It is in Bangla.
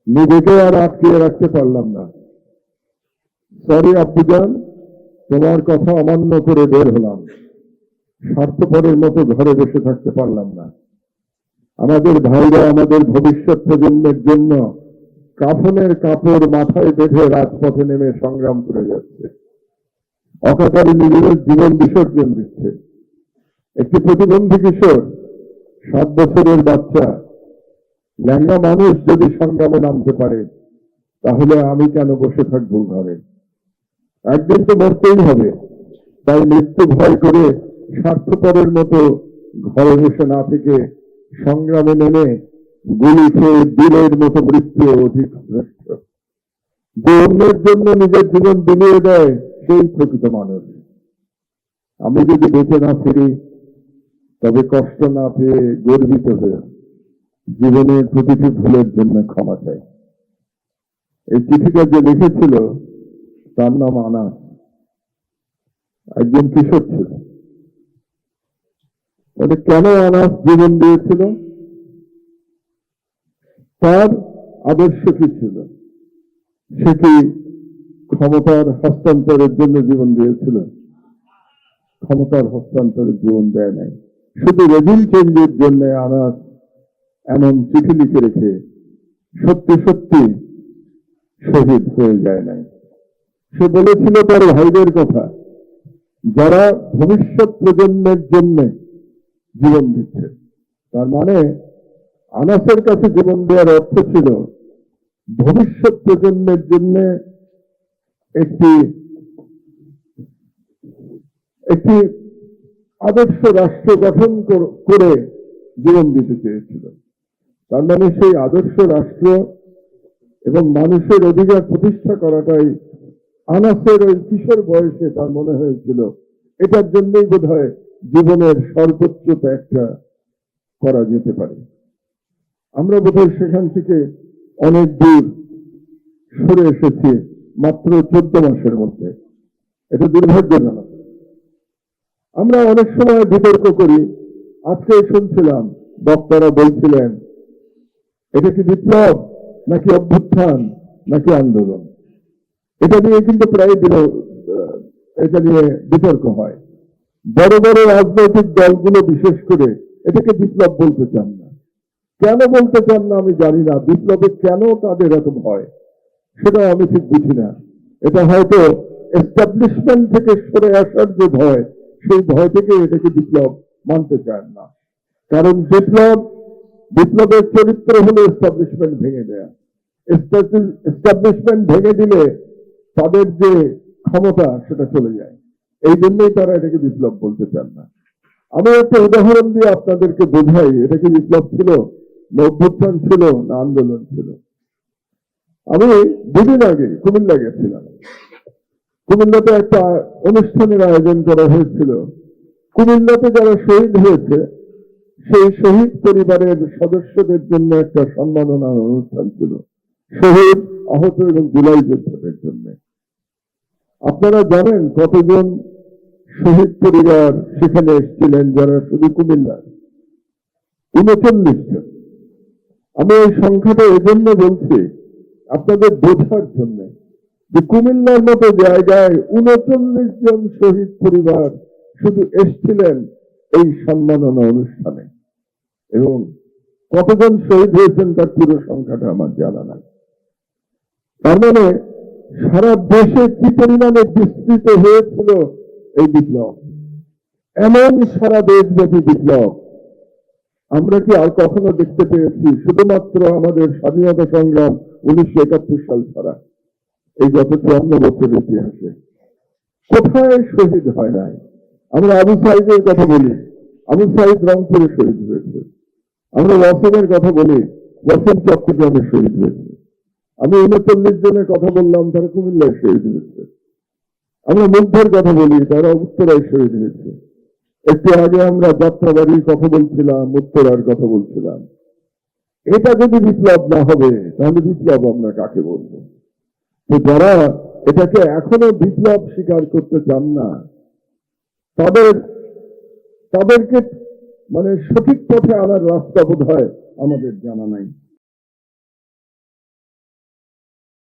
নিজেকে আর আটকিয়ে রাখতে পারলাম না। সরি আব্বুজান, তোমার কথা অমান্য করে বের হলাম। স্বার্থপরের মতো ঘরে বসে থাকতে পারলাম না। আমাদের ভাইরা আমাদের ভবিষ্যৎ প্রজন্মের জন্য কাফনের কাপড় মাথায় বেঁধে রাজপথে নেমে সংগ্রাম করে যাচ্ছে, অকাতরে নিজেদের জীবন বিসর্জন দিচ্ছে। একটি প্রতিবন্ধী কিশোর, 7 বছরের বাচ্চা, ল্যাংড়া মানুষ যদি সংগ্রামে নামতে পারে, তাহলে আমি কেন বসে থাকবো ঘরে? একদিন তো মরতেই হবে, তাই মৃত্যু ভয় করে স্বার্থপরের মতো ঘরে বসে না থেকে সংগ্রামে নেমে গুলি খেয়ে বীরের মতো মৃত্যু অধিক শ্রেষ্ঠ। যে অন্যের জন্য নিজের জীবন বিলিয়ে দেয়, সেই প্রকৃত মানুষ। আমি যদি বেঁচে না ফিরি, তবে কষ্ট না পেয়ে গর্বিত হয়ে জীবনের প্রতিটি ভুলের জন্য ক্ষমা চাই। এই চিঠিটা যে লিখেছিল তার নাম আনাস, একজন কিশোর ছিল। তাহলে কেন আনাস জীবন দিয়েছিল? তার আদর্শ কি ছিল? সে কি ক্ষমতার হস্তান্তরের জন্য জীবন দিয়েছিল? ক্ষমতার হস্তান্তরের জীবন দেয় নাই, শুধু রেজিম চেঞ্জের জন্য আনাস এমন চিঠি লিখে রেখে সত্যি সত্যি শহীদ হয়ে যায় নাই। সে বলেছিল তার ভাইদের কথা, যারা ভবিষ্যৎ প্রজন্মের জন্য জীবন দিচ্ছে। তার মানে আনাসের কাছে জীবন দেওয়ার অর্থ ছিল ভবিষ্যৎ প্রজন্মের জন্য একটি একটি আদর্শ রাষ্ট্র গঠন করে জীবন দিতে চেয়েছিল। তার মানে সেই আদর্শ রাষ্ট্র এবং মানুষের অধিকার প্রতিষ্ঠা করাটাই আনাসের ওই কিশোর বয়সে তার মনে হয়েছিল এটার জন্যই বোধহয় জীবনের সর্বোচ্চ ত্যাগটা করা যেতে পারে। আমরা বোধহয় সেখান থেকে অনেক দূর সরে এসেছি মাত্র 14 মাসের মধ্যে। এটা দুর্ভাগ্যজনক। আমরা অনেক সময় বিতর্ক করি। আজকে শুনছিলাম বক্তারা বলছিলেন এটা কি বিপ্লব নাকি অভ্যুত্থান নাকি আন্দোলন। এটা নিয়ে কিন্তু প্রায় এটা নিয়ে বিতর্ক হয়। বড় বড় রাজনৈতিক দলগুলো বিশেষ করে এটাকে বিপ্লব বলতে চান না। কেন বলতে চান না আমি জানি না। বিপ্লবে কেন তাদের এত ভয়, সেটা আমি ঠিক বুঝি না। এটা হয়তো এস্টাবলিশমেন্ট থেকে সরে আসার যে ভয়, সেই ভয় থেকে এটাকে বিপ্লব মানতে চান না। কারণ বিপ্লবের চরিত্র হলো এস্টাবলিশমেন্ট ভেঙে দেয়া। এস্টাবলিশমেন্ট ভেঙে দিলে তাদের যে ক্ষমতা সেটা চলে যায়। এই জন্যই তারা এটাকে বিপ্লব বলতে চান না। আমি একটা উদাহরণ দিয়ে আপনাদেরকে বোঝাই এটা কি বিপ্লব ছিল না অভ্যুত্থান ছিল না আন্দোলন ছিল। আমি 2 দিন আগে কুমিল্লা গেছিলাম। কুমিল্লাতে একটা অনুষ্ঠানের আয়োজন করা হয়েছিল। কুমিল্লাতে যারা শহীদ হয়েছে সেই শহীদ পরিবারের সদস্যদের জন্য একটা সম্মাননার অনুষ্ঠান ছিল, শহীদ, আহত এবং জুলাই যোদ্ধাদের জন্য। আপনারা জানেন কতজন শহীদ পরিবার সেখানে এসেছিলেন? যারা শুধু কুমিল্লার 39 জন। আমি এই সংখ্যাটা এজন্য বলছি আপনাদের বোঝার জন্য যে কুমিল্লার মতো জায়গায় 39 জন শহীদ পরিবার শুধু এসেছিলেন এই সম্মাননা অনুষ্ঠানে। এবং কতজন শহীদ হয়েছেন তার পুরো সংখ্যাটা আমার জানা নাই। তার মানে সারা দেশে কি পরিমাণে বিস্তৃত হয়েছিল এই বিপ্লব, এমন সারা দেশব্যাপী বিপ্লব আমরা কি আর কখনো দেখতে পেয়েছি? শুধুমাত্র আমাদের স্বাধীনতা সংগ্রাম 1971 সাল ছাড়া এই গত 54 বছরের ইতিহাসে কোথায় শহীদ হয় নাই? আমরা আবু সাইদের কথা বলি, আবু সাইদ রংপুরে শহীদ হয়েছে। আমরা ওয়াসিমের কথা বলি, ওয়াসিম চট্টগ্রামে শহীদ হয়েছে। আমি 39 জনের কথা বললাম, তারা কুমিল্লায় শহীদ হয়েছে। আমরা মুগ্ধের কথা বলি, তারা উত্তরায় শহীদ হয়েছে। একটু আগে আমরা যাত্রাবাড়ির কথা বলছিলাম, উত্তরার কথা বলছিলাম। এটা যদি বিপ্লব না হবে তাহলে বিপ্লব আমরা কাকে বলবো? তো যারা এটাকে এখনো বিপ্লব স্বীকার করতে চান না, তাদেরকে মানে সঠিক পথে আনার রাস্তা বোধহয় আমাদের জানা নাই।